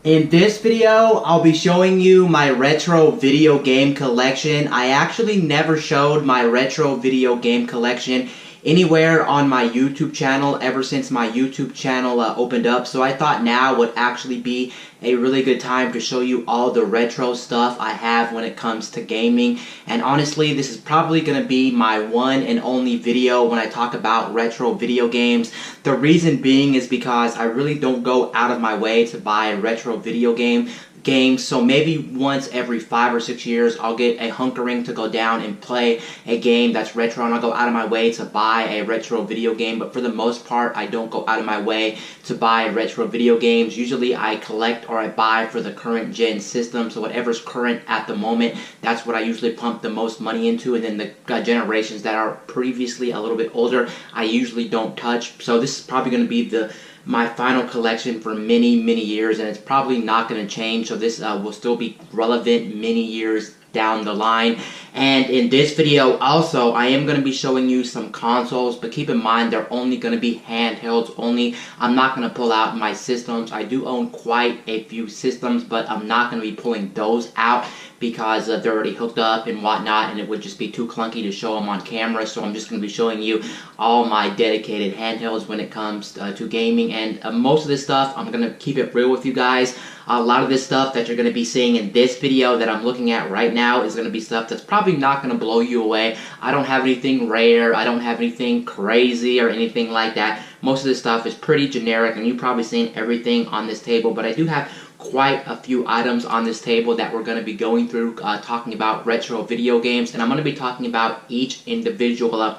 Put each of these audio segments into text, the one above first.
In this video, I'll be showing you my retro video game collection. I actually never showed my retro video game collection anywhere on my YouTube channel ever since my YouTube channel opened up, so I thought now would actually be a really good time to show you all the retro stuff I have when it comes to gaming. And honestly, this is probably going to be my one and only video when I talk about retro video games. The reason being is because I really don't go out of my way to buy a retro video games, so maybe once every 5 or 6 years I'll get a hunkering to go down and play a game that's retro, and I'll go out of my way to buy a retro video game. But for the most part, I don't go out of my way to buy retro video games. Usually I collect or I buy for the current gen system, so whatever's current at the moment, that's what I usually pump the most money into. And then the generations that are previously a little bit older, I usually don't touch. So this is probably going to be my final collection for many years, and it's probably not going to change, so this will still be relevant many years down the line. And in this video also, I am going to be showing you some consoles, but keep in mind they're only going to be handhelds only. I'm not going to pull out my systems. I do own quite a few systems, but I'm not going to be pulling those out because they're already hooked up and whatnot, and it would just be too clunky to show them on camera. So I'm just going to be showing you all my dedicated handhelds when it comes to gaming. And most of this stuff, I'm going to keep it real with you guys. A lot of this stuff that you're going to be seeing in this video that I'm looking at right now is going to be stuff that's probably not going to blow you away. I don't have anything rare, I don't have anything crazy or anything like that. Most of this stuff is pretty generic, and you've probably seen everything on this table, but I do have quite a few items on this table that we're going to be going through, talking about retro video games. And I'm going to be talking about each individual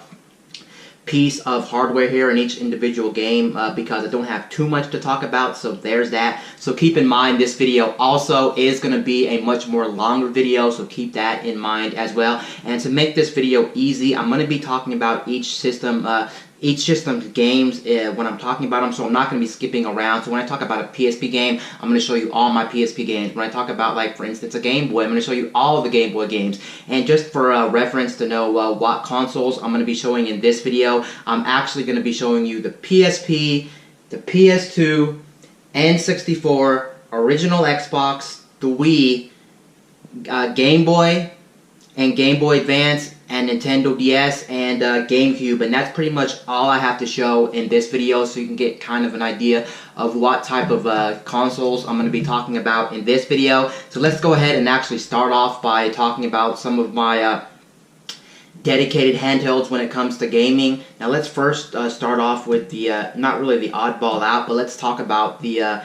piece of hardware here in each individual game because I don't have too much to talk about, so there's that. So keep in mind this video also is going to be a much more longer video, so keep that in mind as well. And to make this video easy, I'm going to be talking about each system's games when I'm talking about them, so I'm not going to be skipping around. So when I talk about a PSP game, I'm going to show you all my PSP games. When I talk about, like, for instance, a Game Boy, I'm going to show you all of the Game Boy games. And just for reference to know what consoles I'm going to be showing in this video, I'm actually going to be showing you the PSP, the PS2, N64, original Xbox, the Wii, Game Boy, and Game Boy Advance, and Nintendo DS, and GameCube. And that's pretty much all I have to show in this video, so you can get kind of an idea of what type of consoles I'm going to be talking about in this video. So let's go ahead and actually start off by talking about some of my dedicated handhelds when it comes to gaming. Now let's first start off with the, not really the oddball out, but let's talk about the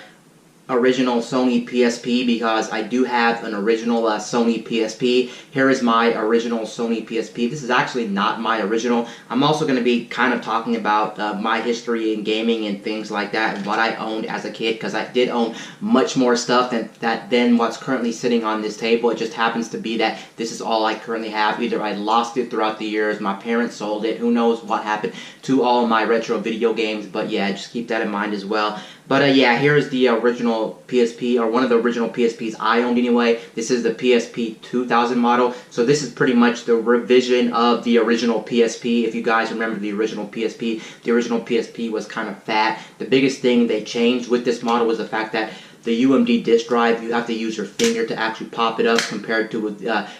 original Sony PSP, because I do have an original Sony PSP. Here is my original Sony PSP. This is actually not my original. I'm also going to be kind of talking about my history in gaming and things like that, and what I owned as a kid, because I did own much more stuff than what's currently sitting on this table. It just happens to be that this is all I currently have. Either I lost it throughout the years, my parents sold it, who knows what happened to all of my retro video games, but yeah, just keep that in mind as well. But yeah, here's the original PSP, or one of the original PSPs I owned anyway. This is the PSP 2000 model. So this is pretty much the revision of the original PSP. If you guys remember the original PSP was kind of fat. The biggest thing they changed with this model was the fact that the UMD disk drive, you have to use your finger to actually pop it up, compared to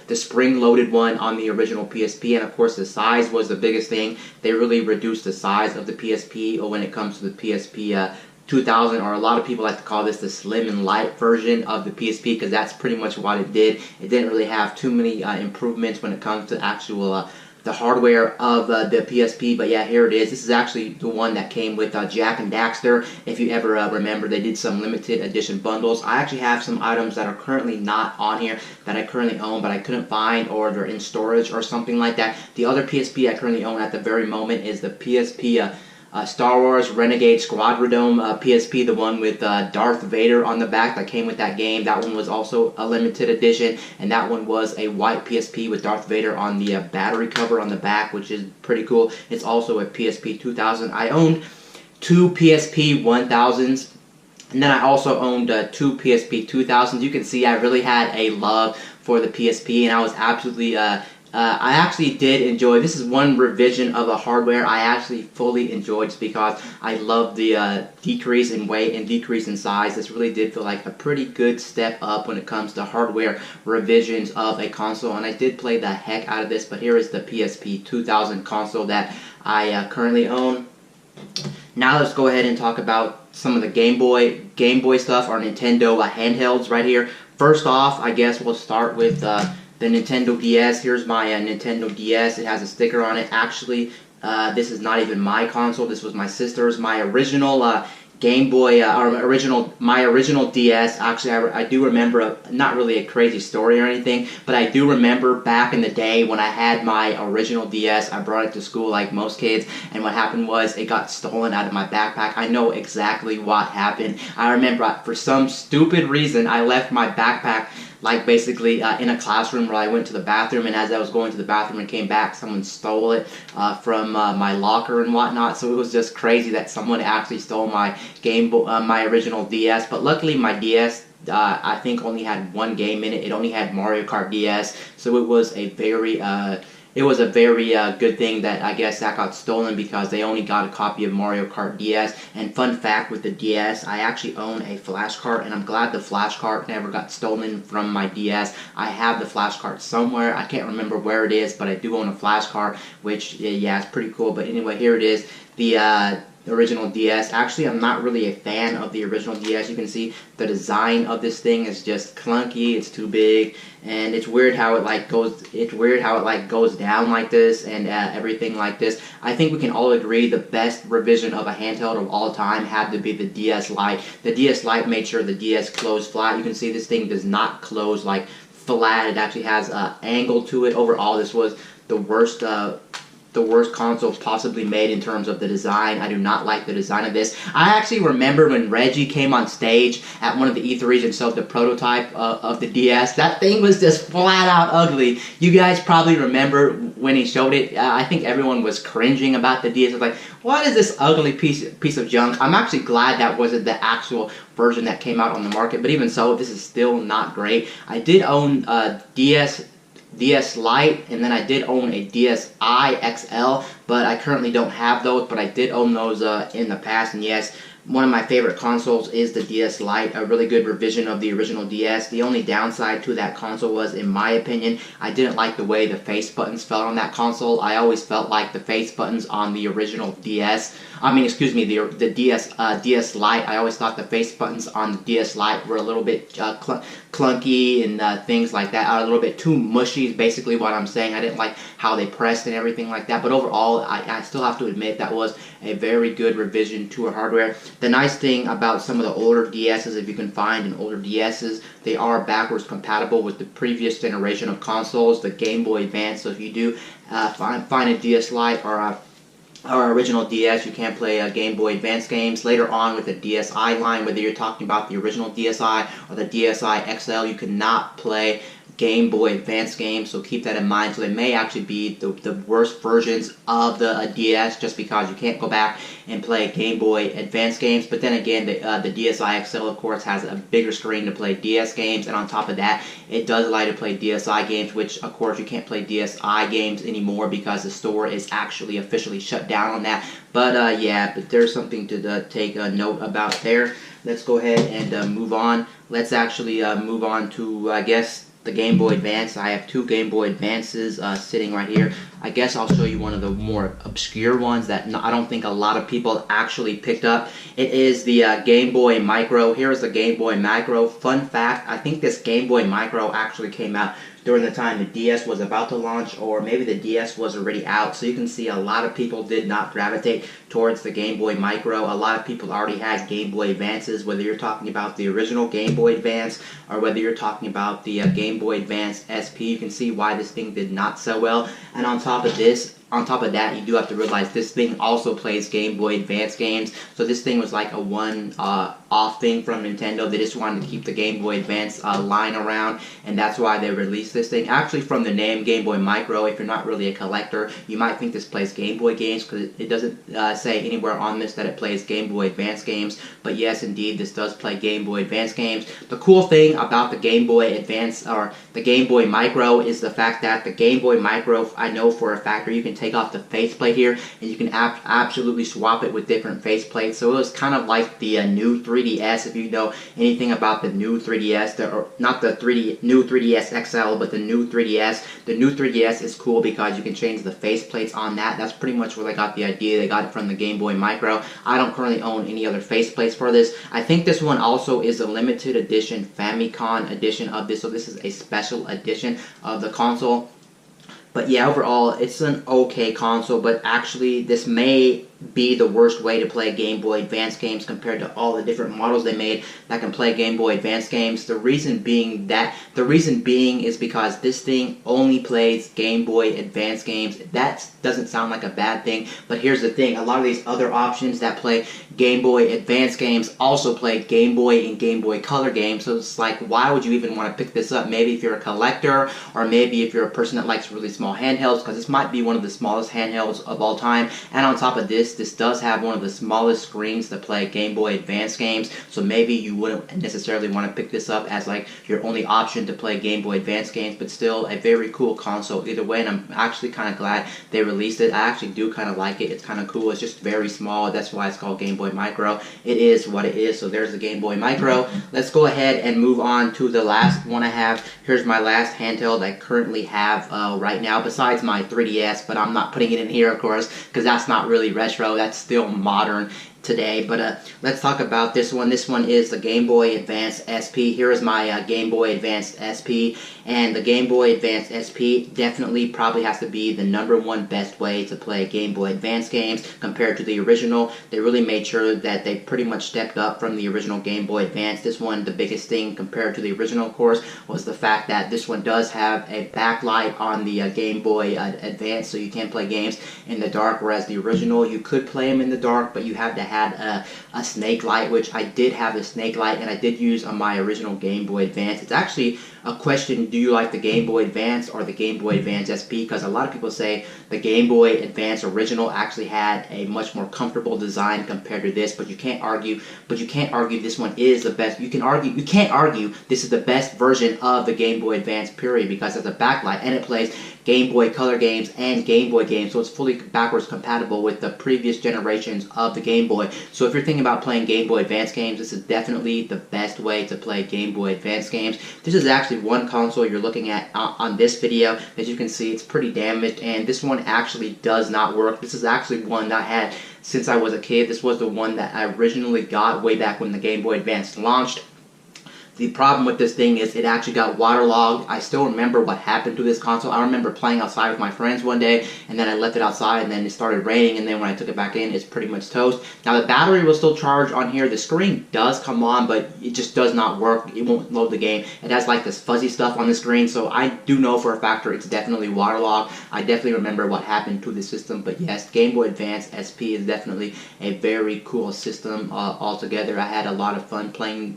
the spring-loaded one on the original PSP. And of course, the size was the biggest thing. They really reduced the size of the PSP when it comes to the PSP 2000, or a lot of people like to call this the slim and light version of the PSP, because that's pretty much what it did. It didn't really have too many improvements when it comes to actual the hardware of the PSP. But yeah, here it is. This is actually the one that came with Jak and Daxter. If you ever remember, they did some limited edition bundles. I actually have some items that are currently not on here that I currently own, but I couldn't find, or they're in storage or something like that. The other PSP I currently own at the very moment is the PSP Star Wars Renegade Squadron PSP, the one with Darth Vader on the back that came with that game. That one was also a limited edition, and that one was a white PSP with Darth Vader on the battery cover on the back, which is pretty cool. It's also a PSP 2000. I owned two PSP 1000s, and then I also owned two PSP 2000s. You can see I really had a love for the PSP, and I was absolutely I actually did enjoy. This is one revision of a hardware I actually fully enjoyed just because I love the decrease in weight and decrease in size. This really did feel like a pretty good step up when it comes to hardware revisions of a console, and I did play the heck out of this. But here is the PSP 2000 console that I currently own. Now let's go ahead and talk about some of the Game Boy stuff, our Nintendo handhelds right here. First off, I guess we'll start with the Nintendo DS. Here's my Nintendo DS. It has a sticker on it. Actually, this is not even my console. This was my sister's. My original Game Boy, my original DS. Actually, I do remember not really a crazy story or anything, but I do remember back in the day when I had my original DS. I brought it to school like most kids, and what happened was it got stolen out of my backpack. I know exactly what happened. I remember for some stupid reason I left my backpack like basically in a classroom where I went to the bathroom, and as I was going to the bathroom and came back, someone stole it from my locker and whatnot. So it was just crazy that someone actually stole my my original DS. But luckily my DS I think only had one game in it. It only had Mario Kart DS, so it was a very good thing that I guess that got stolen, because they only got a copy of Mario Kart DS. And fun fact with the DS, I actually own a flash cart, and I'm glad the flash cart never got stolen from my DS. I have the flash cart somewhere. I can't remember where it is, but I do own a flash cart, which, yeah, it's pretty cool. But anyway, here it is. The original DS. Actually, I'm not really a fan of the original DS. You can see the design of this thing is just clunky. It's too big, and it's weird how it goes. It's weird how it goes down like this and everything like this. I think we can all agree the best revision of a handheld of all time had to be the DS Lite. The DS Lite made sure the DS closed flat. You can see this thing does not close like flat. It actually has an angle to it. Overall, this was the worst console possibly made in terms of the design. I do not like the design of this. I actually remember when Reggie came on stage at one of the E3s and showed the prototype of the DS. That thing was just flat out ugly. You guys probably remember when he showed it. I think everyone was cringing about the DS. It was like, what is this ugly piece of junk? I'm actually glad that wasn't the actual version that came out on the market, but even so, this is still not great. I did own DS Lite, and then I did own a DSi XL, but I currently don't have those, but I did own those in the past. And yes, one of my favorite consoles is the DS Lite, a really good revision of the original DS. The only downside to that console was, in my opinion, I didn't like the way the face buttons felt on that console. I always felt like the face buttons on the original DS, the DS Lite, I always thought the face buttons on the DS Lite were a little bit clunky and things like that, a little bit too mushy is basically what I'm saying. I didn't like how they pressed and everything like that, but overall, I still have to admit that was a very good revision to our hardware. The nice thing about some of the older DSs, if you can find in older DSs, they are backwards compatible with the previous generation of consoles, the Game Boy Advance. So if you do find a DS Lite or our original DS, you can play Game Boy Advance games. Later on with the DSi line, whether you're talking about the original DSi or the DSi XL, you cannot play Game Boy Advance games, so keep that in mind. So they may actually be the worst versions of the DS, just because you can't go back and play Game Boy Advance games. But then again, the DSi XL, of course, has a bigger screen to play DS games, and on top of that, it does allow you to play DSi games, which, of course, you can't play DSi games anymore because the store is actually officially shut down on that. But yeah, but there's something to take a note about there. Let's go ahead and move on. Let's actually move on to, I guess, the Game Boy Advance. I have two Game Boy Advances sitting right here. I guess I'll show you one of the more obscure ones that I don't think a lot of people actually picked up. It is the Game Boy Micro. Here is the Game Boy Micro. Fun fact, I think this Game Boy Micro actually came out during the time the DS was about to launch, or maybe the DS was already out. So you can see a lot of people did not gravitate towards the Game Boy Micro. A lot of people already had Game Boy Advances, whether you're talking about the original Game Boy Advance or whether you're talking about the Game Boy Advance SP. You can see why this thing did not sell well. And on top of this, on top of that, you do have to realize this thing also plays Game Boy Advance games. So this thing was like a one-off thing from Nintendo. They just wanted to keep the Game Boy Advance line around, and that's why they released this thing. Actually, from the name Game Boy Micro, if you're not really a collector, you might think this plays Game Boy games because it doesn't say anywhere on this that it plays Game Boy Advance games. But yes, indeed, this does play Game Boy Advance games. The cool thing about the Game Boy Advance or the Game Boy Micro is the fact that the Game Boy Micro, I know for a fact, you can take off the faceplate here and you can absolutely swap it with different faceplates. So it was kind of like the new 3DS, if you know anything about the new 3DS, or not the new 3DS XL, but the new 3DS. The new 3DS is cool because you can change the faceplates on that. That's pretty much where they got the idea. They got it from the Game Boy Micro. I don't currently own any other faceplates for this. I think this one also is a limited edition Famicom edition of this, so this is a special edition of the console. But yeah, overall, it's an okay console, but actually, this may be the worst way to play Game Boy Advance games compared to all the different models they made that can play Game Boy Advance games. The reason being is because this thing only plays Game Boy Advance games. That doesn't sound like a bad thing, but here's the thing. A lot of these other options that play Game Boy Advance games also play Game Boy and Game Boy Color games, so it's like, why would you even want to pick this up? Maybe if you're a collector, or maybe if you're a person that likes really small handhelds, because this might be one of the smallest handhelds of all time. And on top of this does have one of the smallest screens to play Game Boy Advance games, so maybe you wouldn't necessarily want to pick this up as like your only option to play Game Boy Advance games, but still a very cool console either way, and I'm actually kind of glad they released it. I actually do kind of like it. It's kind of cool. It's just very small. That's why it's called Game Boy Micro. It is what it is. So there's the Game Boy Micro. Let's go ahead and move on to the last one I have. Here's my last handheld I currently have right now, besides my 3DS, but I'm not putting it in here, of course, because that's not really retro. That's still modern today. But let's talk about this one. This one is the Game Boy Advance SP. Here is my Game Boy Advance SP, and the Game Boy Advance SP definitely probably has to be the #1 best way to play Game Boy Advance games compared to the original. They really made sure that they pretty much stepped up from the original Game Boy Advance. This one, the biggest thing compared to the original, of course, was the fact that this one does have a backlight on the Game Boy Advance, so you can play games in the dark, whereas the original, you could play them in the dark, but you had to have a snake light, which I did have the snake light, and I did use on my original Game Boy Advance. It's actually a question, do you like the Game Boy Advance or the Game Boy Advance SP? Because a lot of people say the Game Boy Advance original actually had a much more comfortable design compared to this, but you can't argue this one is the best. You can't argue this is the best version of the Game Boy Advance, period, because it's a backlight and it plays Game Boy Color games and Game Boy games, so it's fully backwards compatible with the previous generations of the Game Boy. So if you're thinking about playing Game Boy Advance games, this is definitely the best way to play Game Boy Advance games. This is actually one console you're looking at on this video. As you can see, it's pretty damaged, and this one actually does not work. This is actually one that I had since I was a kid. This was the one that I originally got way back when the Game Boy Advance launched. The problem with this thing is it actually got waterlogged. I still remember what happened to this console. I remember playing outside with my friends one day, and then I left it outside, and then it started raining, and then when I took it back in, it's pretty much toast. Now, the battery will still charge on here. The screen does come on, but it just does not work. It won't load the game. It has like this fuzzy stuff on the screen, so I do know for a factor it's definitely waterlogged. I definitely remember what happened to the system, but yes, Game Boy Advance SP is definitely a very cool system altogether. I had a lot of fun playing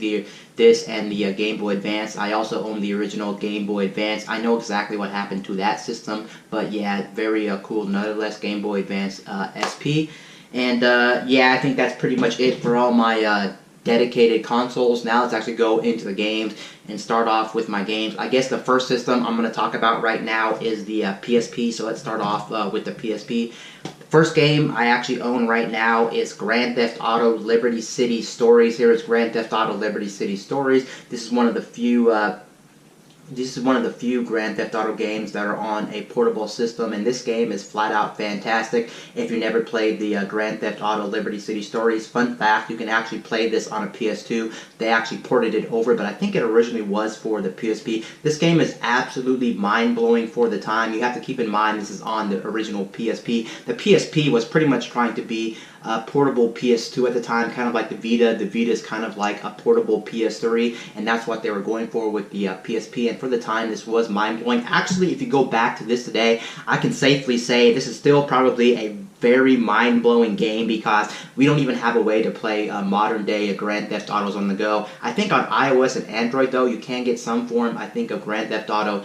this and the Game Boy Advance. I also own the original Game Boy Advance. I know exactly what happened to that system, but yeah, very cool nonetheless, Game Boy Advance SP. And yeah, I think that's pretty much it for all my dedicated consoles. Now let's actually go into the games and start off with my games. I guess the first system I'm going to talk about right now is the PSP, so let's start off with the PSP. First game I actually own right now is Grand Theft Auto Liberty City Stories. Here is Grand Theft Auto Liberty City Stories. This is one of the few Grand Theft Auto games that are on a portable system, and this game is flat out fantastic. If you never played the Grand Theft Auto Liberty City Stories, fun fact, you can actually play this on a PS2. They actually ported it over, but I think it originally was for the PSP. This game is absolutely mind-blowing for the time. You have to keep in mind this is on the original PSP. The PSP was pretty much trying to be a portable PS2 at the time, kind of like the Vita. The Vita is kind of like a portable PS3, and that's what they were going for with the PSP. And for the time, this was mind-blowing. Actually, if you go back to this today, I can safely say this is still probably a very mind-blowing game because we don't even have a way to play modern-day Grand Theft Autos on the go. I think on iOS and Android, though, you can get some form, I think, of Grand Theft Auto,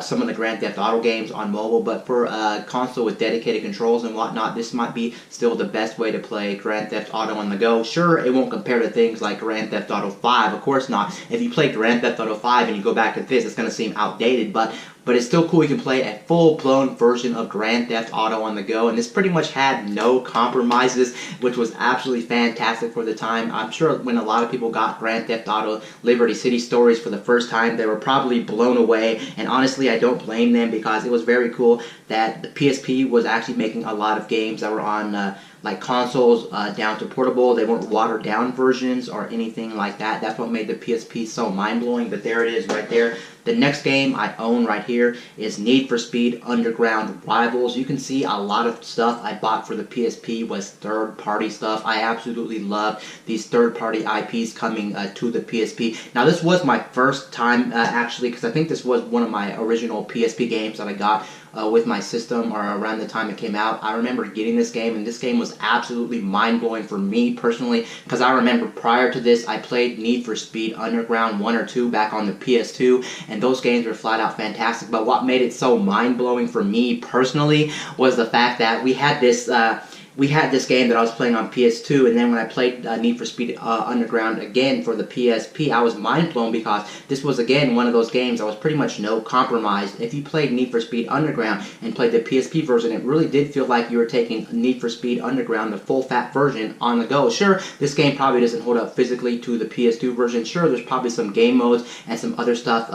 some of the Grand Theft Auto games on mobile, but for a console with dedicated controls and whatnot, this might be still the best way to play Grand Theft Auto on the go. Sure, it won't compare to things like Grand Theft Auto 5, of course not. If you play Grand Theft Auto 5 and you go back to this, it's going to seem outdated, but it's still cool. You can play a full-blown version of Grand Theft Auto on the go, and this pretty much had no compromises, which was absolutely fantastic for the time. I'm sure when a lot of people got Grand Theft Auto Liberty City Stories for the first time, they were probably blown away, and honestly, I don't blame them because it was very cool that the PSP was actually making a lot of games that were on like consoles down to portable. They weren't watered down versions or anything like that. That's what made the PSP so mind-blowing, but there it is right there. The next game I own right here is Need for Speed Underground Rivals. You can see a lot of stuff I bought for the PSP was third-party stuff. I absolutely love these third-party IPs coming to the PSP. Now this was my first time actually, because I think this was one of my original PSP games that I got with my system or around the time it came out. I remember getting this game, and this game was absolutely mind-blowing for me personally, because I remember prior to this I played Need for Speed Underground 1 or 2 back on the PS2, and those games were flat out fantastic. But what made it so mind-blowing for me personally was the fact that we had this game that I was playing on PS2, and then when I played Need for Speed Underground again for the PSP, I was mind-blown because this was, again, one of those games that was pretty much no compromise. If you played Need for Speed Underground and played the PSP version, it really did feel like you were taking Need for Speed Underground, the full-fat version, on the go. Sure, this game probably doesn't hold up physically to the PS2 version. Sure, there's probably some game modes and some other stuff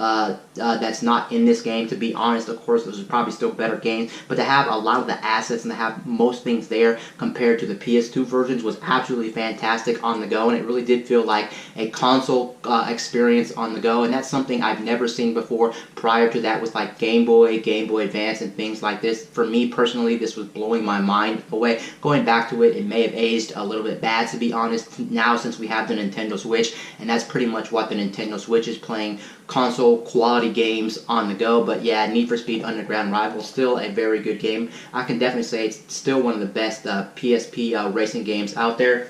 that's not in this game, to be honest. Of course, those are probably still better games, but to have a lot of the assets and to have most things there compared to the PS2 versions was absolutely fantastic on the go, and it really did feel like a console experience on the go, and that's something I've never seen before. Prior to that with like Game Boy Advance, and things like this. For me personally, this was blowing my mind away. Going back to it, it may have aged a little bit bad, to be honest, now since we have the Nintendo Switch, and that's pretty much what the Nintendo Switch is, playing console quality games on the go. But yeah, Need for Speed Underground Rivals, still a very good game. I can definitely say it's still one of the best PSP racing games out there.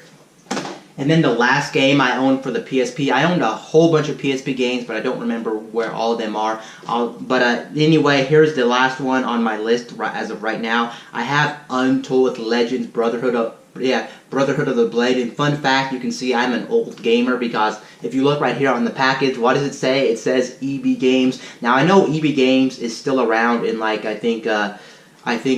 And then the last game I owned for the PSP, I owned a whole bunch of PSP games, but I don't remember where all of them are. Anyway, here's the last one on my list as of right now. I have Untold Legends Brotherhood of the Blade. And fun fact, you can see I'm an old gamer because if you look right here on the package, what does it say? It says EB Games. Now I know EB Games is still around in like I think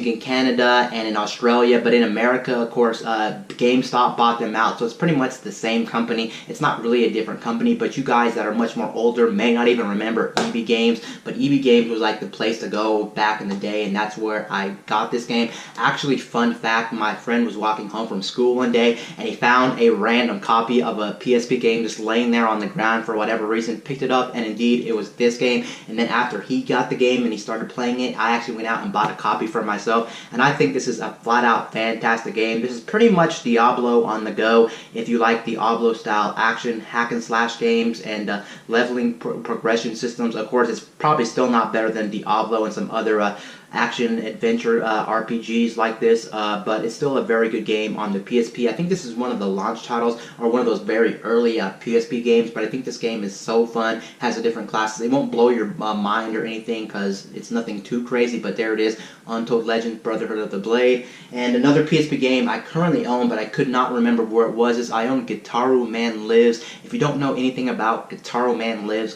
in Canada and in Australia, but in America, of course, GameStop bought them out, so it's pretty much the same company. It's not really a different company, but you guys that are much more older may not even remember EB Games, but EB Games was like the place to go back in the day, and that's where I got this game. Actually, fun fact, my friend was walking home from school one day, and he found a random copy of a PSP game just laying there on the ground for whatever reason, picked it up, and indeed, it was this game. And then after he got the game and he started playing it, I actually went out and bought a copy for myself, and I think this is a flat-out fantastic game. This is pretty much Diablo on the go. If you like Diablo style action hack and slash games and leveling progression systems, of course it's probably still not better than Diablo and some other action adventure RPGs like this, but it's still a very good game on the PSP. I think this is one of the launch titles or one of those very early PSP games, but I think this game is so fun, has the different classes. It won't blow your mind or anything because it's nothing too crazy, but there it is, Untold Legends Brotherhood of the Blade. And another PSP game I currently own, but I could not remember where it was, is I own Gitaroo Man Lives. If you don't know anything about Gitaroo Man Lives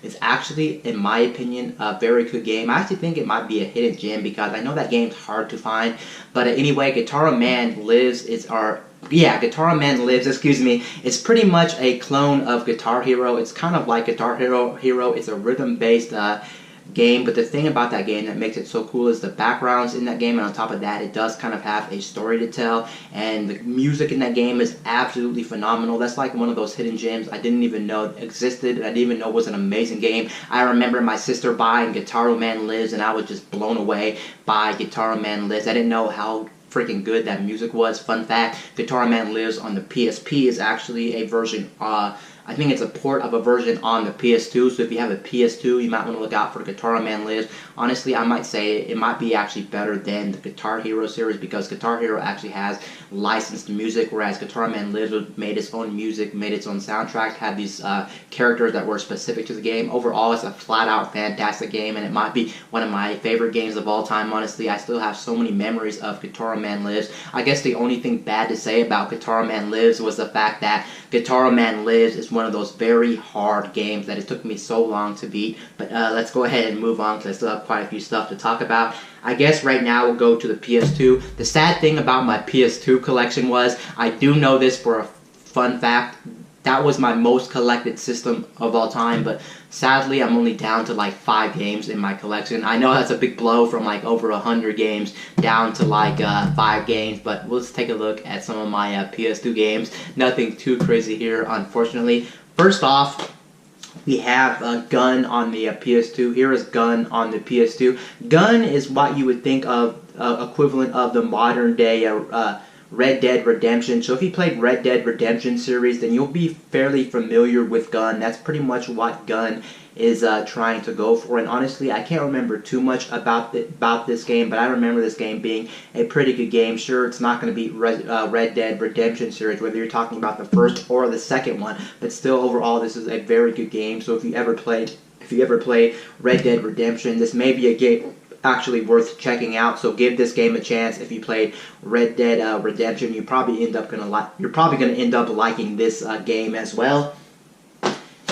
is actually, in my opinion, a very good game. I actually think it might be a hidden gem because I know that game's hard to find. But anyway, Gitaroo Man Lives is Gitaroo Man Lives, it's pretty much a clone of Guitar Hero. It's kind of like Guitar Hero. It's a rhythm-based game, but the thing about that game that makes it so cool is the backgrounds in that game, and on top of that, it does kind of have a story to tell, and the music in that game is absolutely phenomenal. That's like one of those hidden gems I didn't even know existed, and I didn't even know was an amazing game. I remember my sister buying Gitaroo Man Lives, and I was just blown away by Gitaroo Man Lives. I didn't know how freaking good that music was. Fun fact, Gitaroo Man Lives on the PSP is actually a version I think it's a port of a version on the PS2, so if you have a PS2, you might want to look out for Guitar Man Lives. Honestly, I might say it might be actually better than the Guitar Hero series, because Guitar Hero actually has licensed music, whereas Guitar Man Lives made its own music, made its own soundtrack, had these characters that were specific to the game. Overall, it's a flat-out fantastic game, and it might be one of my favorite games of all time, honestly. I still have so many memories of Guitar Man Lives. I guess the only thing bad to say about Guitar Man Lives was the fact that Guitar Man Lives is one of those very hard games that it took me so long to beat. But let's go ahead and move on, because I still have quite a few stuff to talk about. I guess right now we'll go to the PS2. The sad thing about my PS2 collection was, I do know this for a fun fact, that was my most collected system of all time, but sadly I'm only down to like 5 games in my collection. I know that's a big blow from like over 100 games down to like 5 games, but let's take a look at some of my PS2 games. Nothing too crazy here, unfortunately. First off, we have Gun on the PS2. Here is Gun on the PS2. Gun is what you would think of equivalent of the modern day Red Dead Redemption. So if you played Red Dead Redemption series, then you'll be fairly familiar with Gun. That's pretty much what Gun is trying to go for. And honestly, I can't remember too much about this game, but I remember this game being a pretty good game. Sure, it's not going to beat Red Dead Redemption series, whether you're talking about the first or the second one, but still overall this is a very good game. So if you ever played Red Dead Redemption, this may be a game actually worth checking out. So give this game a chance. If you played Red Dead Redemption, you're probably going to end up liking this game as well.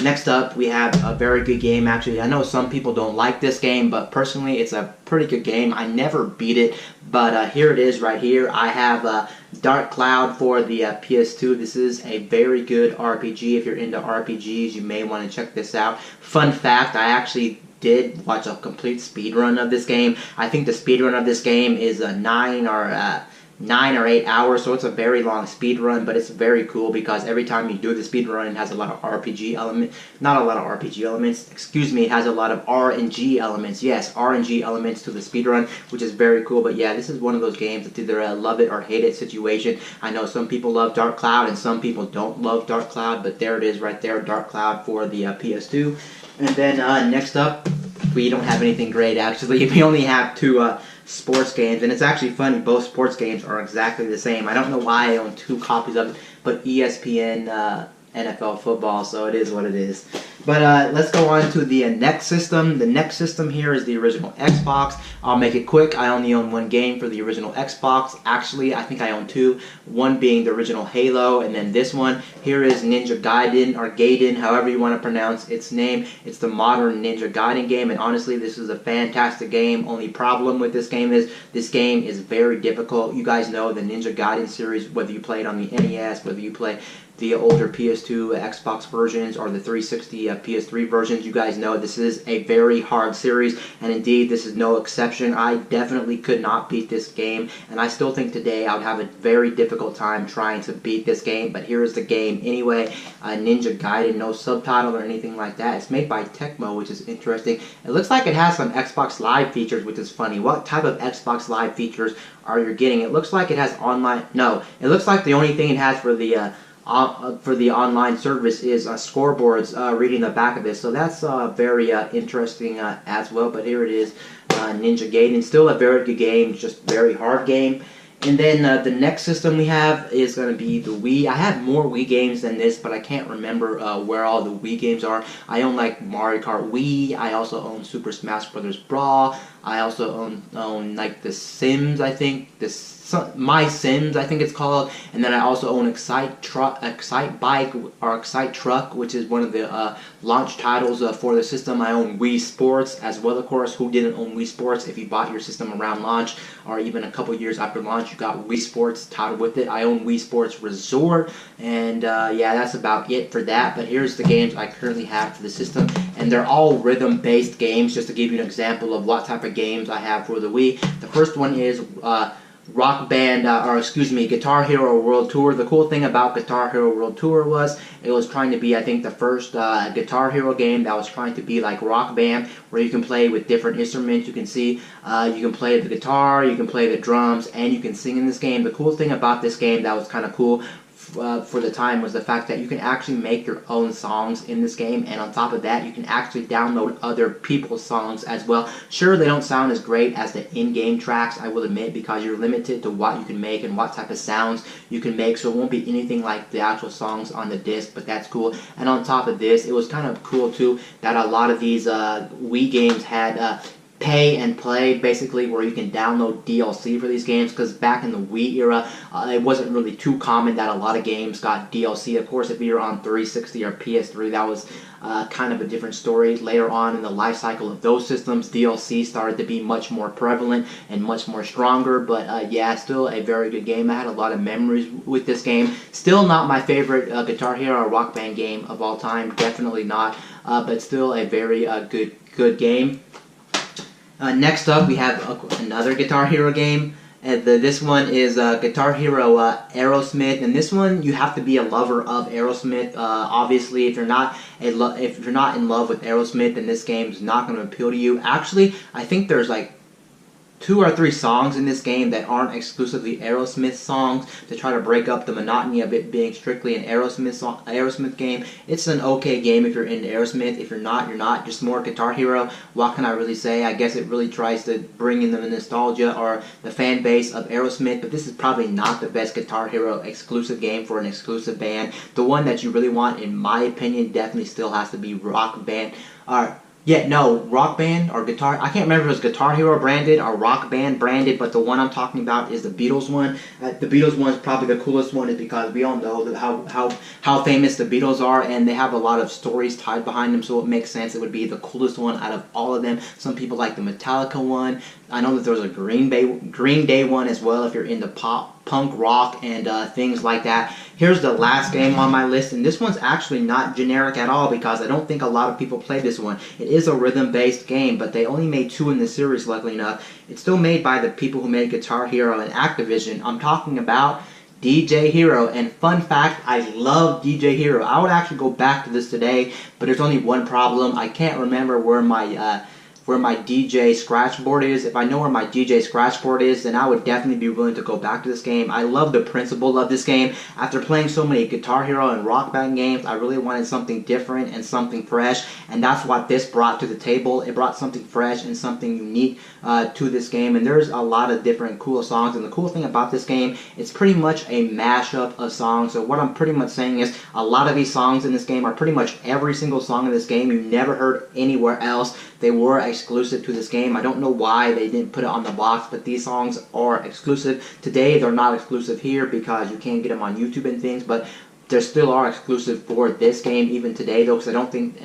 Next up, we have a very good game. Actually, I know some people don't like this game, but personally, it's a pretty good game. I never beat it, but here it is right here. I have Dark Cloud for the PS2. This is a very good RPG. If you're into RPGs, you may want to check this out. Fun fact, I actually did watch a complete speed run of this game. I think the speed run of this game is 9 or 8 hours, so it's a very long speed run, but it's very cool because every time you do the speed run, it has a lot of RPG elements. Not a lot of RPG elements, excuse me, it has a lot of RNG elements. Yes, RNG elements to the speed run, which is very cool. But yeah, this is one of those games that's either a love it or hate it situation. I know some people love Dark Cloud and some people don't love Dark Cloud, but there it is right there, Dark Cloud for the PS2. And then next up, we don't have anything great actually. We only have 2 sports games, and it's actually funny, both sports games are exactly the same. I don't know why I own 2 copies of it, but ESPN NFL football, so it is what it is. But let's go on to the next system. The next system here is the original Xbox. I'll make it quick. I only own 1 game for the original Xbox. Actually, I think I own 2. One being the original Halo, and then this one. Here is Ninja Gaiden, or Gaiden, however you want to pronounce its name. It's the modern Ninja Gaiden game, and honestly, this is a fantastic game. Only problem with this game is very difficult. You guys know the Ninja Gaiden series, whether you play it on the NES, whether you play the older PS2 Xbox versions or the 360 PS3 versions, you guys know this is a very hard series, and indeed this is no exception. I definitely could not beat this game, and I still think today I would have a very difficult time trying to beat this game, but here is the game anyway. Ninja Gaiden, no subtitle or anything like that. It's made by Tecmo, which is interesting. It looks like it has some Xbox Live features, which is funny. What type of Xbox Live features are you getting? It looks like it has online. No, it looks like the only thing it has for the online service is scoreboards reading the back of this, so that's very interesting as well. But here it is, Ninja Gaiden, still a very good game, just very hard game. And then the next system we have is going to be the Wii. I have more Wii games than this, but I can't remember where all the Wii games are. I own like Mario Kart Wii. I also own Super Smash Bros. Brawl. I also own like The Sims, I think. My Sims, I think it's called. And then I also own Excite Bike or Excite Truck, which is one of the launch titles for the system. I own Wii Sports as well, of course. Who didn't own Wii Sports? If you bought your system around launch or even a couple years after launch, you got Wii Sports titled with it. I own Wii Sports Resort, and yeah, that's about it for that. But here's the games I currently have for the system, and they're all rhythm-based games, just to give you an example of what type of games I have for the Wii. The first one is Rock Band, Guitar Hero World Tour. The cool thing about Guitar Hero World Tour was it was trying to be, I think, the first Guitar Hero game that was trying to be like Rock Band, where you can play with different instruments. You can see, you can play the guitar, you can play the drums, and you can sing in this game. The cool thing about this game that was kind of cool for the time was the fact that you can actually make your own songs in this game, and on top of that, you can actually download other people's songs as well. Sure, they don't sound as great as the in-game tracks, I will admit, because you're limited to what you can make and what type of sounds you can make, so it won't be anything like the actual songs on the disc, but that's cool. And on top of this, it was kind of cool too that a lot of these Wii games had pay and play, basically, where you can download DLC for these games, because back in the Wii era, it wasn't really too common that a lot of games got DLC. Of course, if you're on 360 or PS3, that was kind of a different story. Later on in the life cycle of those systems, DLC started to be much more prevalent and much more stronger, but yeah, still a very good game. I had a lot of memories with this game. Still not my favorite Guitar Hero or Rock Band game of all time, definitely not, but still a very good game. Next up, we have another Guitar Hero game. This one is Guitar Hero Aerosmith, and this one you have to be a lover of Aerosmith. Obviously, if you're not in love with Aerosmith, then this game is not going to appeal to you. Actually, I think there's like 2 or 3 songs in this game that aren't exclusively Aerosmith songs to try to break up the monotony of it being strictly an Aerosmith game. It's an okay game if you're into Aerosmith. If you're not, you're not. Just more Guitar Hero. What can I really say? I guess it really tries to bring in the nostalgia or the fan base of Aerosmith, but this is probably not the best Guitar Hero exclusive game for an exclusive band. The one that you really want, in my opinion, definitely still has to be Rock Band. Rock Band or Guitar. I can't remember if it was Guitar Hero branded or Rock Band branded, but the one I'm talking about is the Beatles one. The Beatles one is probably the coolest one, is because we all know that how famous the Beatles are, and they have a lot of stories tied behind them, so it makes sense it would be the coolest one out of all of them. Some people like the Metallica one. I know that there was a Green Day one as well if you're into punk rock and things like that. Here's the last game on my list, and this one's actually not generic at all because I don't think a lot of people play this one. It is a rhythm-based game, but they only made 2 in the series, luckily enough. It's still made by the people who made Guitar Hero and Activision. I'm talking about DJ Hero, and fun fact, I love DJ Hero. I would actually go back to this today, but there's only one problem. I can't remember where my DJ scratch board is. If I know where my DJ scratch board is, then I would definitely be willing to go back to this game. I love the principle of this game. After playing so many Guitar Hero and Rock Band games, I really wanted something different and something fresh, and that's what this brought to the table. It brought something fresh and something unique to this game, and there's a lot of different cool songs, and the cool thing about this game, it's pretty much a mashup of songs. So what I'm pretty much saying is a lot of these songs in this game are pretty much every single song in this game you never heard anywhere else. They were exclusive to this game. I don't know why they didn't put it on the box, but these songs are exclusive. Today, they're not exclusive here because you can't get them on YouTube and things, but they still are exclusive for this game even today, though, because I don't think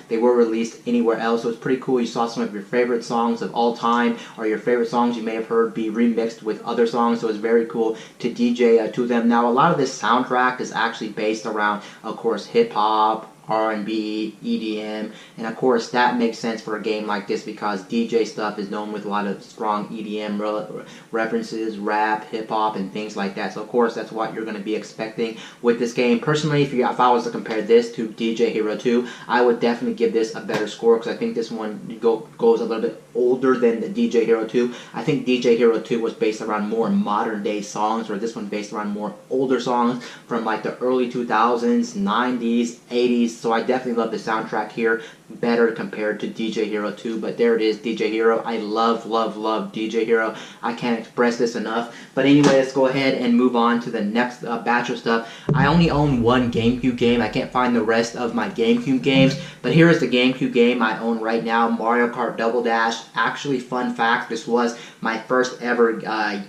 they were released anywhere else. So it's pretty cool. You saw some of your favorite songs of all time, or your favorite songs you may have heard be remixed with other songs, so it's very cool to DJ to them. Now, a lot of this soundtrack is actually based around, of course, hip-hop, R&B, EDM, and of course that makes sense for a game like this because DJ stuff is known with a lot of strong EDM references, rap, hip-hop, and things like that. So of course that's what you're going to be expecting with this game. Personally, if I was to compare this to DJ Hero 2, I would definitely give this a better score because I think this one goes a little bit older than the DJ Hero 2. I think DJ Hero 2 was based around more modern day songs, where this one based around more older songs from like the early 2000s, 90s, 80s. So I definitely love the soundtrack here better compared to DJ Hero 2, but there it is, DJ Hero. I love DJ Hero. I can't express this enough. But anyway, let's go ahead and move on to the next batch of stuff. I only own one GameCube game. I can't find the rest of my GameCube games, but here is the GameCube game I own right now, Mario Kart Double Dash. Actually, fun fact, this was my first ever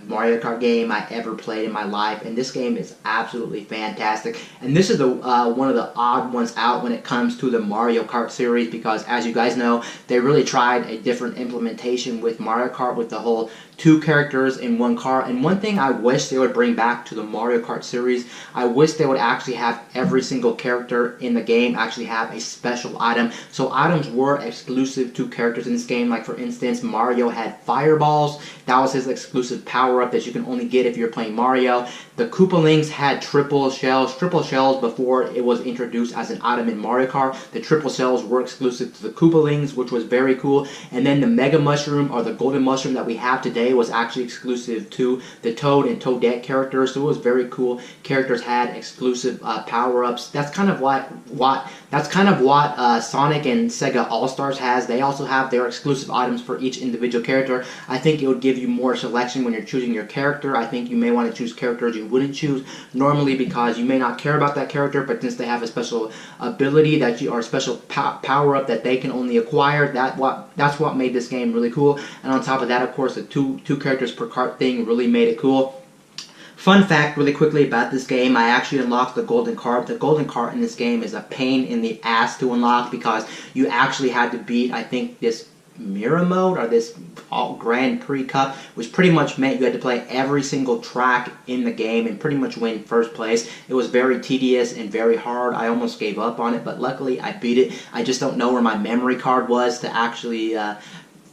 Mario Kart game I ever played in my life, and this game is absolutely fantastic. And this is the one of the odd ones out when it comes to the Mario Kart series, because as you guys know, they really tried a different implementation with Mario Kart with the whole 2 characters in 1 car. And one thing I wish they would bring back to the Mario Kart series, I wish they would actually have every single character in the game actually have a special item. So items were exclusive to characters in this game. Like for instance, Mario had fireballs. That was his exclusive power-up that you can only get if you're playing Mario. The Koopalings had triple shells before it was introduced as an item in Mario Kart. The triple shells were exclusive to the Koopalings, which was very cool. And then the Mega Mushroom, or the Golden Mushroom that we have today, play was actually exclusive to the Toad and Toadette characters, so it was very cool. Characters had exclusive power-ups. That's kind of what Sonic and Sega All-Stars has. They also have their exclusive items for each individual character. I think it would give you more selection when you're choosing your character. I think you may want to choose characters you wouldn't choose normally because you may not care about that character, but since they have a special ability that or a special power-up that they can only acquire, that's what made this game really cool. And on top of that, of course, the two characters per cart thing really made it cool. Fun fact really quickly about this game, I actually unlocked the golden cart. The golden cart in this game is a pain in the ass to unlock because you actually had to beat, I think, this Mirror Mode or this Grand Prix Cup, which pretty much meant you had to play every single track in the game and pretty much win first place. It was very tedious and very hard. I almost gave up on it, but luckily I beat it. I just don't know where my memory card was to actually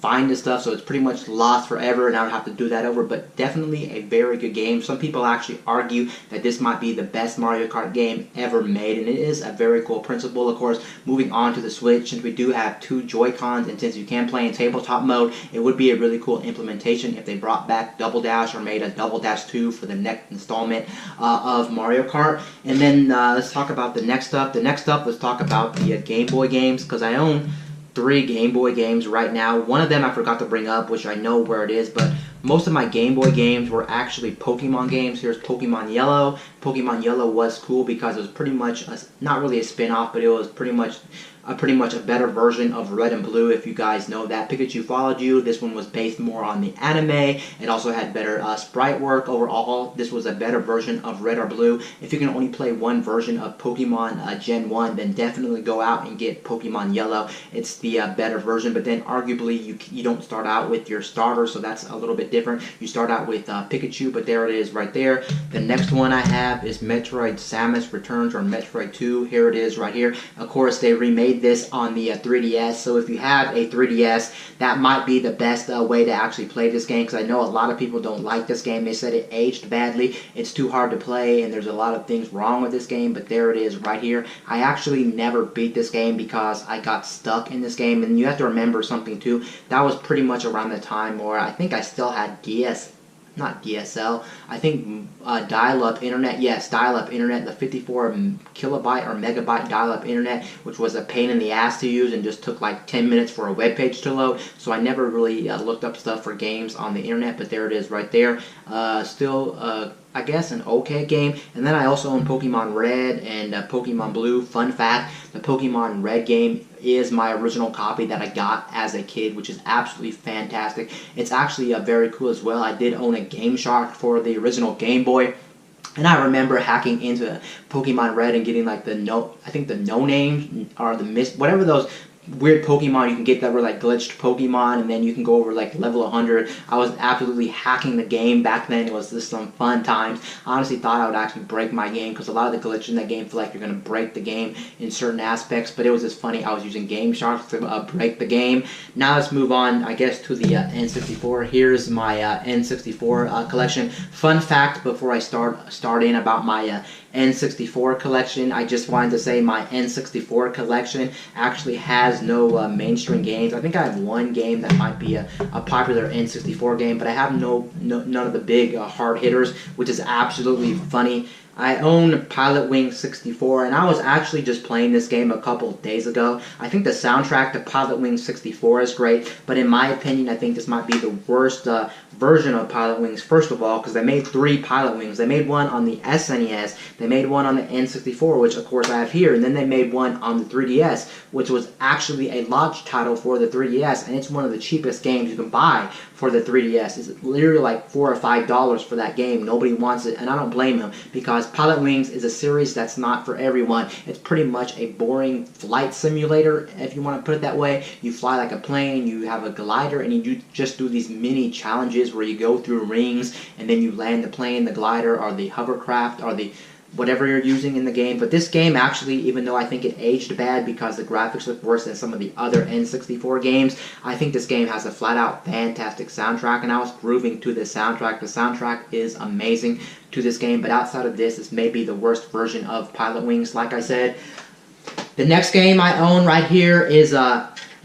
find this stuff, so it's pretty much lost forever, and I would have to do that over, but definitely a very good game. Some people actually argue that this might be the best Mario Kart game ever made, and it is a very cool principle. Of course, moving on to the Switch, since we do have two Joy-Cons, and since you can play in tabletop mode, it would be a really cool implementation if they brought back Double Dash or made a Double Dash 2 for the next installment of Mario Kart. And then let's talk about the next up. The next up, let's talk about the Game Boy games, because I own 3 Game Boy games right now. One of them I forgot to bring up, which I know where it is, but most of my Game Boy games were actually Pokemon games. Here's Pokemon Yellow. Pokemon Yellow was cool because it was pretty much, not really a spin-off, but it was pretty much a better version of Red and Blue, if you guys know that. Pikachu Followed You. This one was based more on the anime. It also had better sprite work overall. This was a better version of Red or Blue. If you can only play one version of Pokemon Gen 1, then definitely go out and get Pokemon Yellow. It's the better version, but then arguably you don't start out with your starter, so that's a little bit different. You start out with Pikachu, but there it is right there. The next one I have is Metroid Samus Returns, or Metroid 2. Here it is right here. Of course, they remade this on the 3DS, so if you have a 3DS, that might be the best way to actually play this game, because I know a lot of people don't like this game. They said it aged badly, it's too hard to play, and there's a lot of things wrong with this game, but there it is right here. I actually never beat this game because I got stuck in this game, and you have to remember something too. That was pretty much around the time where I think I still had not DSL, I think dial-up internet, yes, dial-up internet, the 54 kilobyte or megabyte dial-up internet, which was a pain in the ass to use and just took like 10 minutes for a web page to load, so I never really looked up stuff for games on the internet, but there it is right there. Still, I guess an okay game. And then I also own Pokemon Red and Pokemon Blue. Fun fact, the Pokemon Red game is my original copy that I got as a kid, which is absolutely fantastic. It's actually very cool as well. I did own a Game Shark for the original Game Boy, and I remember hacking into Pokemon Red and getting like the no names or the whatever those weird Pokemon you can get that were like glitched Pokemon, and then you can go over like level 100. I was absolutely hacking the game back then. It was just some fun times. I honestly thought I would actually break my game because a lot of the glitches in that game feel like you're going to break the game in certain aspects, but it was just funny. I was using Game Shark to break the game. Now let's move on, I guess, to the N64. Here's my N64 collection. Fun fact before I start in about my N64 collection, I just wanted to say my N64 collection actually has no mainstream games. I think I have one game that might be a popular N64 game, but I have none of the big hard hitters, which is absolutely funny. I own Pilot Wings 64, and I was actually just playing this game a couple of days ago. I think the soundtrack to Pilot Wings 64 is great, but in my opinion, I think this might be the worst version of Pilot Wings. First of all, because they made 3 Pilot Wings. They made one on the SNES, they made one on the N64, which of course I have here, and then they made one on the 3DS, which was actually a launch title for the 3DS, and it's one of the cheapest games you can buy for the 3DS. It's literally like $4 or $5 for that game. Nobody wants it, and I don't blame them, because Pilot Wings is a series that's not for everyone. It's pretty much a boring flight simulator, if you want to put it that way. You fly like a plane, you have a glider, and you just do these mini challenges where you go through rings, and then you land the plane, the glider, or the hovercraft, or the whatever you're using in the game. But this game actually, even though I think it aged bad because the graphics look worse than some of the other N64 games, I think this game has a flat-out fantastic soundtrack, and I was grooving to this soundtrack. The soundtrack is amazing to this game, but outside of this, it's maybe the worst version of Pilot Wings, like I said. The next game I own right here is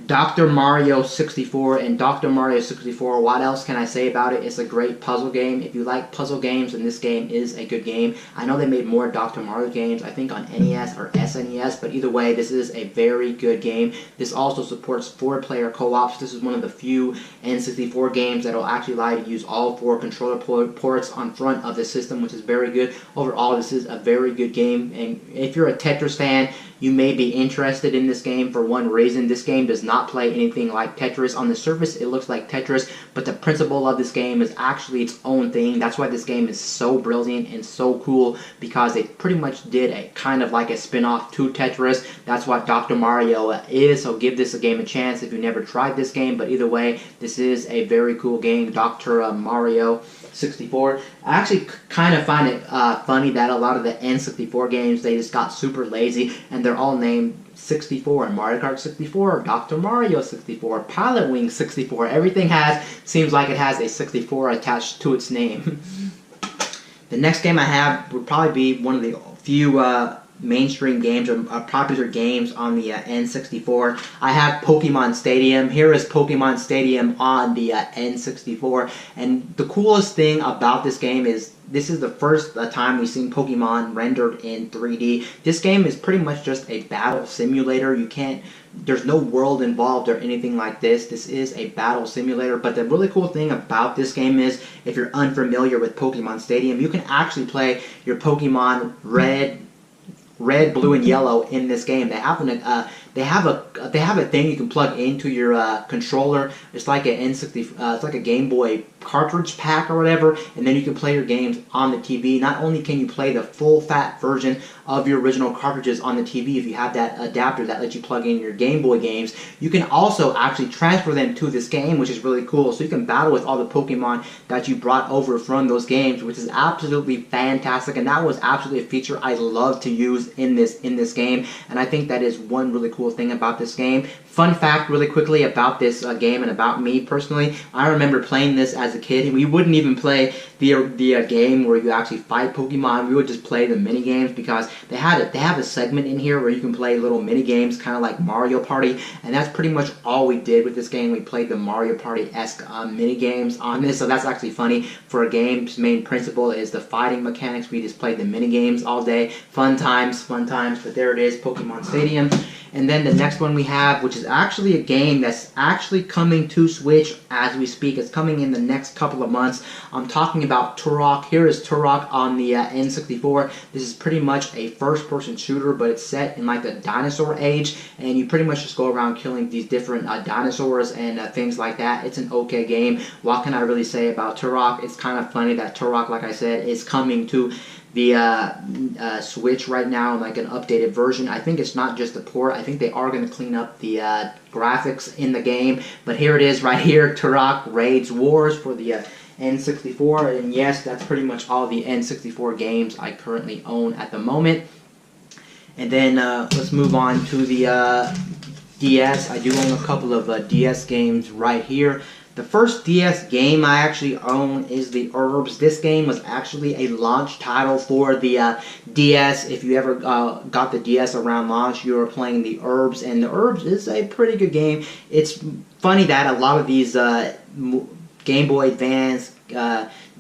Dr. Mario 64, and Dr. Mario 64, what else can I say about it? It's a great puzzle game. If you like puzzle games, then this game is a good game. I know they made more Dr. Mario games, I think on NES or SNES, but either way, this is a very good game. This also supports 4-player co-ops. This is one of the few N64 games that will actually allow you to use all 4 controller ports on front of the system, which is very good. Overall, this is a very good game, and if you're a Tetris fan, you may be interested in this game for one reason. This game does not play anything like Tetris. On the surface, it looks like Tetris, but the principle of this game is actually its own thing. That's why this game is so brilliant and so cool, because it pretty much did a kind of like a spin-off to Tetris. That's what Dr. Mario is, so give this a game a chance if you never tried this game. But either way, this is a very cool game, Dr. Mario 64. I actually kind of find it funny that a lot of the N64 games, they just got super lazy and they're all named 64, and Mario Kart 64, Dr. Mario 64, Pilot Wing 64. Everything seems like it has a 64 attached to its name. The next game I have would probably be one of the few mainstream games or popular games on the N64. I have Pokemon Stadium. Here is Pokemon Stadium on the N64, and the coolest thing about this game is this is the first time we've seen Pokemon rendered in 3D. This game is pretty much just a battle simulator. There's no world involved or anything like this. This is a battle simulator, but the really cool thing about this game is, if you're unfamiliar with Pokemon Stadium, you can actually play your Pokemon red, blue, and yellow in this game. They have a thing you can plug into your controller. It's like an N64. It's like a Game Boy cartridge pack or whatever, and then you can play your games on the TV. Not only can you play the full fat version of your original cartridges on the TV if you have that adapter that lets you plug in your Game Boy games, you can also actually transfer them to this game, which is really cool. So you can battle with all the Pokemon that you brought over from those games, which is absolutely fantastic. And that was absolutely a feature I love to use in this game, and I think that is one really cool thing about this game. Fun fact really quickly about this game and about me personally, I remember playing this as a kid, and we wouldn't even play the game where you actually fight Pokemon. We would just play the mini games, because they have a segment in here where you can play little mini games, kind of like Mario Party, and that's pretty much all we did with this game. We played the Mario Party-esque mini games on this, so that's actually funny. For a game's main principle is the fighting mechanics, we just played the mini games all day. Fun times, but there it is, Pokemon Stadium. And then the next one we have, which is actually a game that's actually coming to Switch as we speak. It's coming in the next couple of months. I'm talking about Turok. Here is Turok on the N64. This is pretty much a first-person shooter, but it's set in like the dinosaur age, and you pretty much just go around killing these different dinosaurs and things like that. It's an okay game. What can I really say about Turok? It's kind of funny that Turok, like I said, is coming to the Switch right now, like an updated version. I think it's not just a port. I think they are going to clean up the graphics in the game. But here it is right here, Turok Raids Wars for the N64. And yes, that's pretty much all the N64 games I currently own at the moment. And then let's move on to the DS. I do own a couple of DS games right here. The first DS game I actually own is the Urbz. This game was actually a launch title for the DS. If you ever got the DS around launch, you were playing the Urbz, and the Urbz is a pretty good game. It's funny that a lot of these Game Boy Advance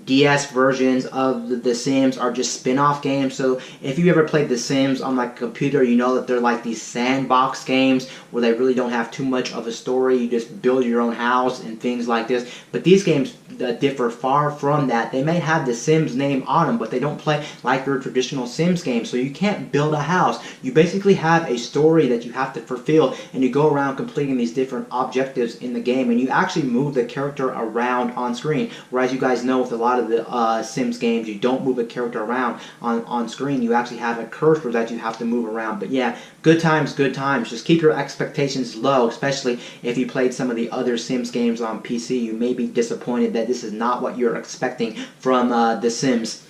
DS versions of The Sims are just spin-off games. So if you ever played The Sims on like a computer, you know that they're like these sandbox games where they really don't have too much of a story. You just build your own house and things like this. But these games differ far from that. They may have The Sims name on them, but they don't play like your traditional Sims games. So you can't build a house. You basically have a story that you have to fulfill, and you go around completing these different objectives in the game, and you actually move the character around on screen. Whereas you guys know with a lot of the Sims games, you don't move a character around on screen. You actually have a cursor that you have to move around. But yeah, good times, good times. Just keep your expectations low, especially if you played some of the other Sims games on PC. You may be disappointed that this is not what you're expecting from The Sims.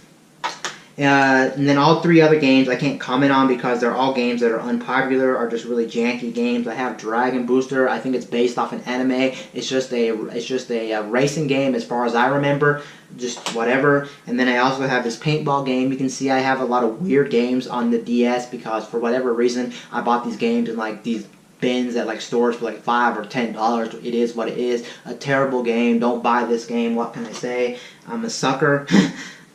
And then all three other games I can't comment on because they're all games that are unpopular or just really janky games. I have Dragon Booster. I think it's based off an anime. It's just a racing game as far as I remember. Just whatever. And then I also have this paintball game. You can see I have a lot of weird games on the DS because for whatever reason I bought these games in like these bins at like stores for like $5 or $10. It is what it is. A terrible game. Don't buy this game. What can I say? I'm a sucker.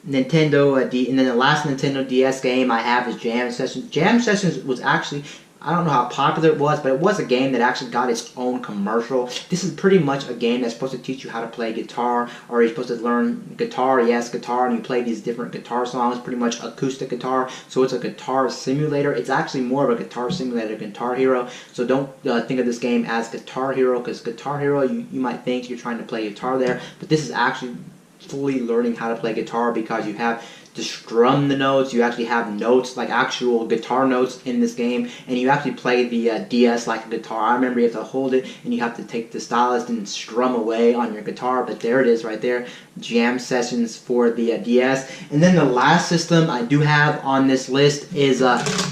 Nintendo and then the last Nintendo DS game I have is Jam Sessions. Jam Sessions was actually, I don't know how popular it was, but it was a game that actually got its own commercial. This is pretty much a game that's supposed to teach you how to play guitar, or you're supposed to learn guitar, yes, guitar, and you play these different guitar songs, pretty much acoustic guitar. So it's a guitar simulator. It's actually more of a guitar simulator, Guitar Hero. So don't think of this game as Guitar Hero, because Guitar Hero, you might think you're trying to play guitar there, but this is actually fully learning how to play guitar, because you have to strum the notes. You actually have notes, like actual guitar notes in this game, and you actually play the DS like a guitar. I remember you have to hold it and you have to take the stylus and strum away on your guitar, but there it is right there, Jam Sessions for the DS. And then the last system I do have on this list is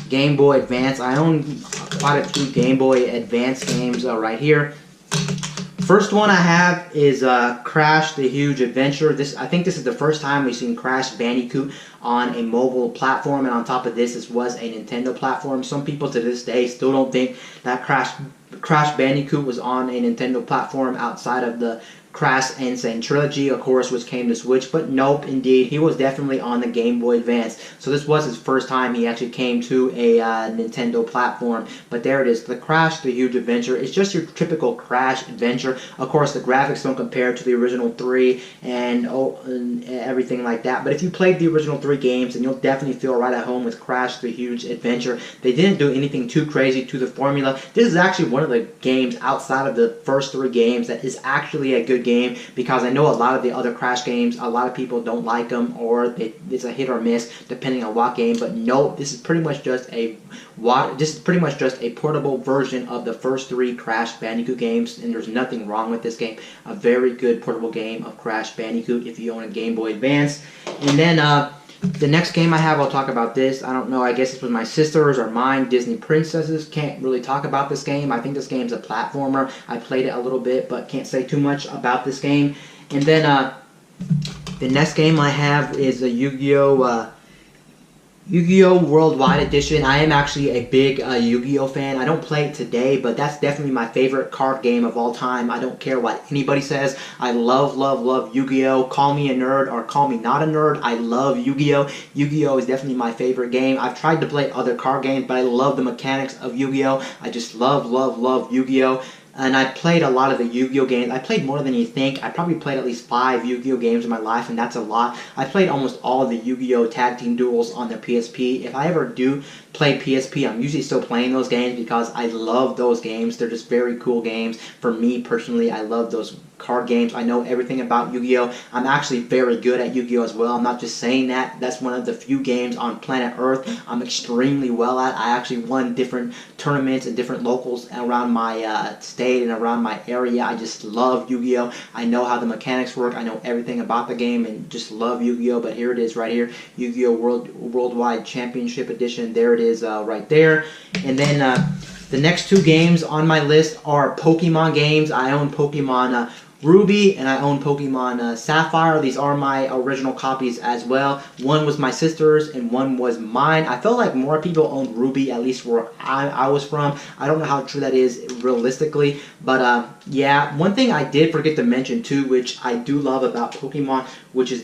Game Boy Advance. I own quite a few Game Boy Advance games right here. First one I have is Crash the Huge Adventure. I think this is the first time we've seen Crash Bandicoot on a mobile platform, and on top of this was a Nintendo platform. Some people to this day still don't think that Crash Bandicoot was on a Nintendo platform outside of the Crash N. Sane Trilogy, of course, which came to Switch, but nope, indeed, he was definitely on the Game Boy Advance. So this was his first time he actually came to a Nintendo platform. But there it is, the Crash the Huge Adventure. It's just your typical Crash adventure. Of course, the graphics don't compare to the original 3 and everything like that. But if you played the original 3 games, then you'll definitely feel right at home with Crash the Huge Adventure. They didn't do anything too crazy to the formula. This is actually one of the games outside of the first 3 games that is actually a good game, because I know a lot of the other Crash games, a lot of people don't like them, or it's a hit or miss depending on what game. But no, this is pretty much just a portable version of the first 3 Crash Bandicoot games, and there's nothing wrong with this game. A very good portable game of Crash Bandicoot if you own a Game Boy Advance. And then the next game I have, I'll talk about this. I don't know, I guess it's with my sisters or mine, Disney Princesses. Can't really talk about this game. I think this game's a platformer. I played it a little bit, but can't say too much about this game. And then the next game I have is a Yu-Gi-Oh! Worldwide Edition. I am actually a big Yu-Gi-Oh! Fan. I don't play it today, but that's definitely my favorite card game of all time. I don't care what anybody says. I love, love, love Yu-Gi-Oh! Call me a nerd or call me not a nerd. I love Yu-Gi-Oh! Yu-Gi-Oh! is definitely my favorite game. I've tried to play other card games, but I love the mechanics of Yu-Gi-Oh! I just love, love, love Yu-Gi-Oh! And I played a lot of the Yu-Gi-Oh! Games. I played more than you think. I probably played at least 5 Yu-Gi-Oh! Games in my life, and that's a lot. I played almost all of the Yu-Gi-Oh! Tag Team Duels on the PSP. If I ever do play PSP, I'm usually still playing those games because I love those games. They're just very cool games. For me, personally, I love those card games. I know everything about Yu-Gi-Oh! I'm actually very good at Yu-Gi-Oh! As well. I'm not just saying that. That's one of the few games on planet Earth I'm extremely well at. I actually won different tournaments and different locals around my state and around my area. I just love Yu-Gi-Oh! I know how the mechanics work. I know everything about the game and just love Yu-Gi-Oh! But here it is right here, Yu-Gi-Oh! Worldwide Championship Edition. There it is right there. And then the next 2 games on my list are Pokemon games. I own Pokemon Ruby and I own Pokemon Sapphire. These are my original copies as well. One was my sister's and one was mine. I felt like more people owned Ruby, at least where I was from. I don't know how true that is realistically, but yeah. One thing I did forget to mention too, which I do love about Pokemon, which is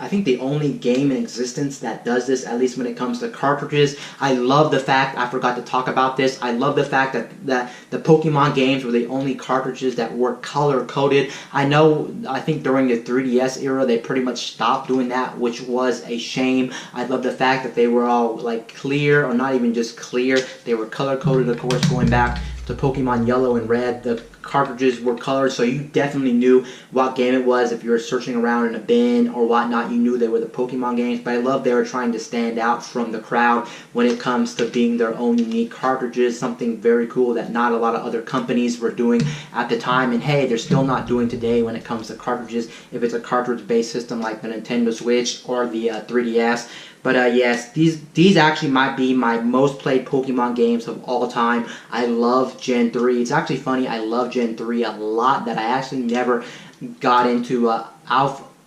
I think the only game in existence that does this, at least when it comes to cartridges. I love the fact, I forgot to talk about this, I love the fact that the Pokemon games were the only cartridges that were color-coded. I think during the 3DS era, they pretty much stopped doing that, which was a shame. I love the fact that they were all like clear, or not even just clear, they were color-coded, of course, going back to Pokemon Yellow and Red. The cartridges were colored, so you definitely knew what game it was. If you were searching around in a bin or whatnot, you knew they were the Pokemon games. But I love they were trying to stand out from the crowd when it comes to being their own unique cartridges, something very cool that not a lot of other companies were doing at the time, and hey, they're still not doing today when it comes to cartridges, if it's a cartridge-based system like the Nintendo Switch or the 3DS. But yes, these actually might be my most played Pokemon games of all time. I love Gen 3. It's actually funny, I love Gen 3 a lot, that I actually never got into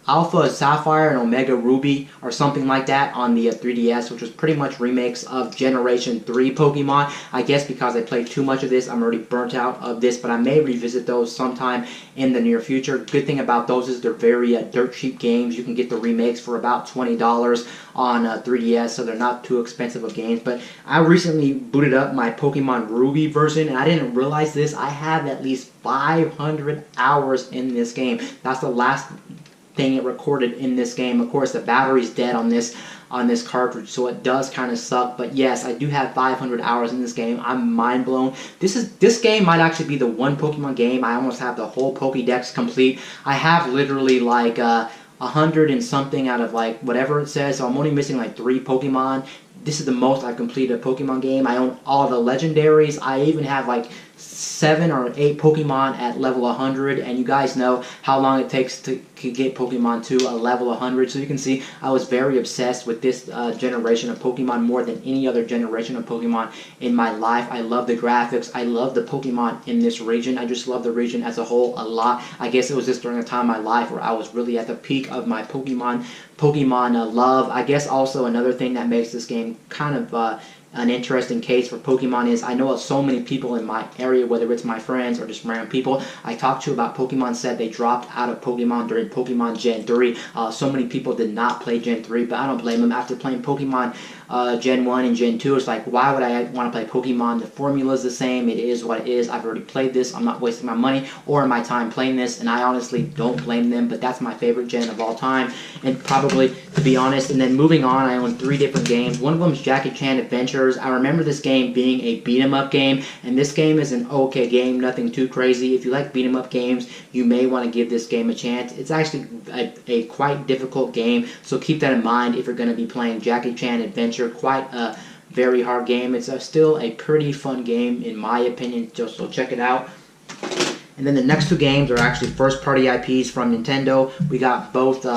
Alpha Sapphire and Omega Ruby or something like that on the 3DS, which was pretty much remakes of Generation 3 Pokemon. I guess because I played too much of this, I'm already burnt out of this, but I may revisit those sometime in the near future. Good thing about those is they're very dirt cheap games. You can get the remakes for about $20 on 3DS, so they're not too expensive of games. But I recently booted up my Pokemon Ruby version, and I didn't realize this. I have at least 500 hours in this game. That's the last thing it recorded in this game. Of course, the battery's dead on this cartridge, so it does kind of suck. But yes, I do have 500 hours in this game. I'm mind blown. This game might actually be the one Pokemon game I almost have the whole Pokédex complete. I have literally like 100 and something out of like whatever it says, so I'm only missing like 3 Pokemon. This is the most I've completed a Pokemon game. I own all the legendaries. I even have like 7 or 8 Pokemon at level 100, and you guys know how long it takes to get Pokemon to a level 100, so you can see I was very obsessed with this generation of Pokemon more than any other generation of Pokemon in my life. I love the graphics. I love the Pokemon in this region. I just love the region as a whole a lot. I guess it was just during a time in my life where I was really at the peak of my Pokemon love. I guess also another thing that makes this game kind of an interesting case for Pokemon is I know so many people in my area, whether it's my friends or just random people I talk to about Pokemon, said they dropped out of Pokemon during Pokemon Gen 3. So many people did not play Gen 3, but I don't blame them. After playing Pokemon Gen 1 and Gen 2, it's like, why would I want to play Pokemon? The formula is the same. It is what it is. I've already played this. I'm not wasting my money or my time playing this, and I honestly don't blame them, but that's my favorite gen of all time, and probably, to be honest. And then moving on, I own 3 different games. One of them is Jackie Chan Adventures. I remember this game being a beat-em-up game, and this game is an okay game, nothing too crazy. If you like beat-em-up games, you may want to give this game a chance. It's actually a quite difficult game, so keep that in mind if you're going to be playing Jackie Chan Adventure. Quite a very hard game. It's still a pretty fun game in my opinion, so check it out. And then the next 2 games are actually first-party IPs from Nintendo. We got both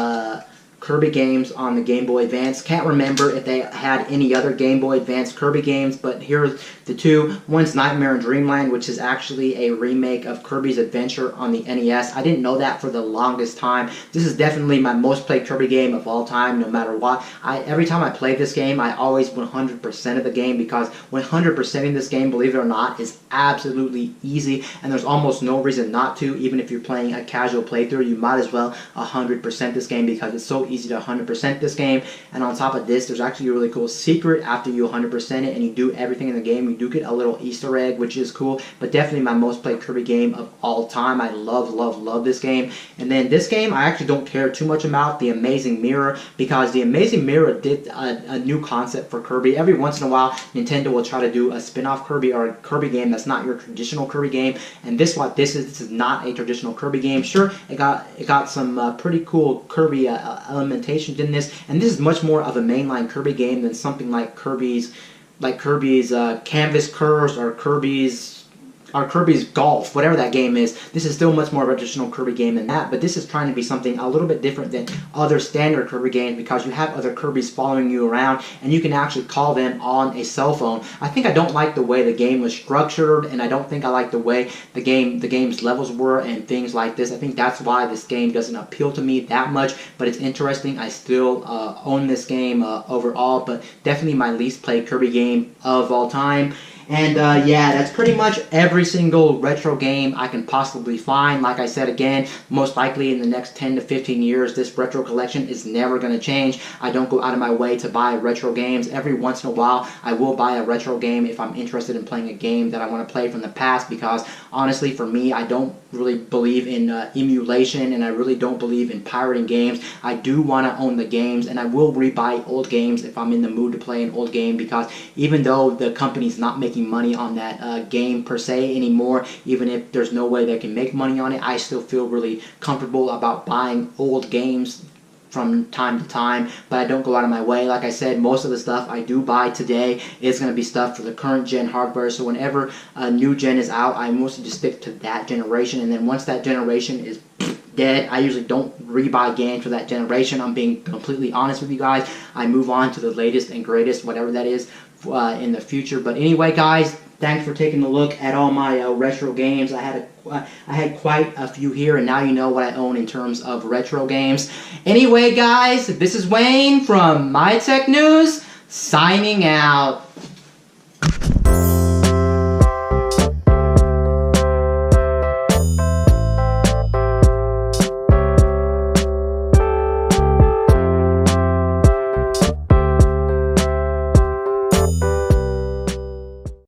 Kirby games on the Game Boy Advance. Can't remember if they had any other Game Boy Advance Kirby games, but here's the 2. One's Nightmare in Dreamland, which is actually a remake of Kirby's Adventure on the NES. I didn't know that for the longest time. This is definitely my most played Kirby game of all time, no matter what. Every time I play this game, I always 100% of the game, because 100%ing this game, believe it or not, is absolutely easy, and there's almost no reason not to. Even if you're playing a casual playthrough, you might as well 100% this game, because it's so easy to 100% this game. And on top of this, there's actually a really cool secret after you 100% it and you do everything in the game. You do get a little Easter egg, which is cool, but definitely my most played Kirby game of all time. I love this game. And then this game, I actually don't care too much about, The Amazing Mirror, because The Amazing Mirror did a new concept for Kirby. Every once in a while, Nintendo will try to do a spin-off Kirby or a Kirby game that's not your traditional Kirby game, and this is not a traditional Kirby game. Sure, it got some pretty cool Kirby elementations in this, and this is much more of a mainline Kirby game than something like Kirby's Canvas Curse or Kirby's Golf, whatever that game is. This is still much more of a traditional Kirby game than that, but this is trying to be something a little bit different than other standard Kirby games, because you have other Kirbys following you around, and you can actually call them on a cell phone. I think I don't like the way the game was structured, and I don't think I like the way the game's levels were and things like this. I think that's why this game doesn't appeal to me that much, but it's interesting. I still own this game overall, but definitely my least played Kirby game of all time. And yeah, that's pretty much every single retro game I can possibly find. Like I said again, most likely in the next 10 to 15 years, this retro collection is never going to change. I don't go out of my way to buy retro games. Every once in a while, I will buy a retro game if I'm interested in playing a game that I want to play from the past, because honestly, for me, I don't really believe in emulation, and I really don't believe in pirating games. I do want to own the games, and I will rebuy old games if I'm in the mood to play an old game, because even though the company's not making money on that game per se anymore, even if there's no way they can make money on it, I still feel really comfortable about buying old games from time to time, but I don't go out of my way. Like I said, most of the stuff I do buy today is going to be stuff for the current gen hardware, so whenever a new gen is out, I mostly just stick to that generation, and then once that generation is dead, I usually don't rebuy games for that generation. I'm being completely honest with you guys. I move on to the latest and greatest, whatever that is, in the future. But anyway, guys, Thanks for taking a look at all my retro games. I had quite a few here, and now you know what I own in terms of retro games. Anyway, guys, this is Wayne from My Tech News, signing out.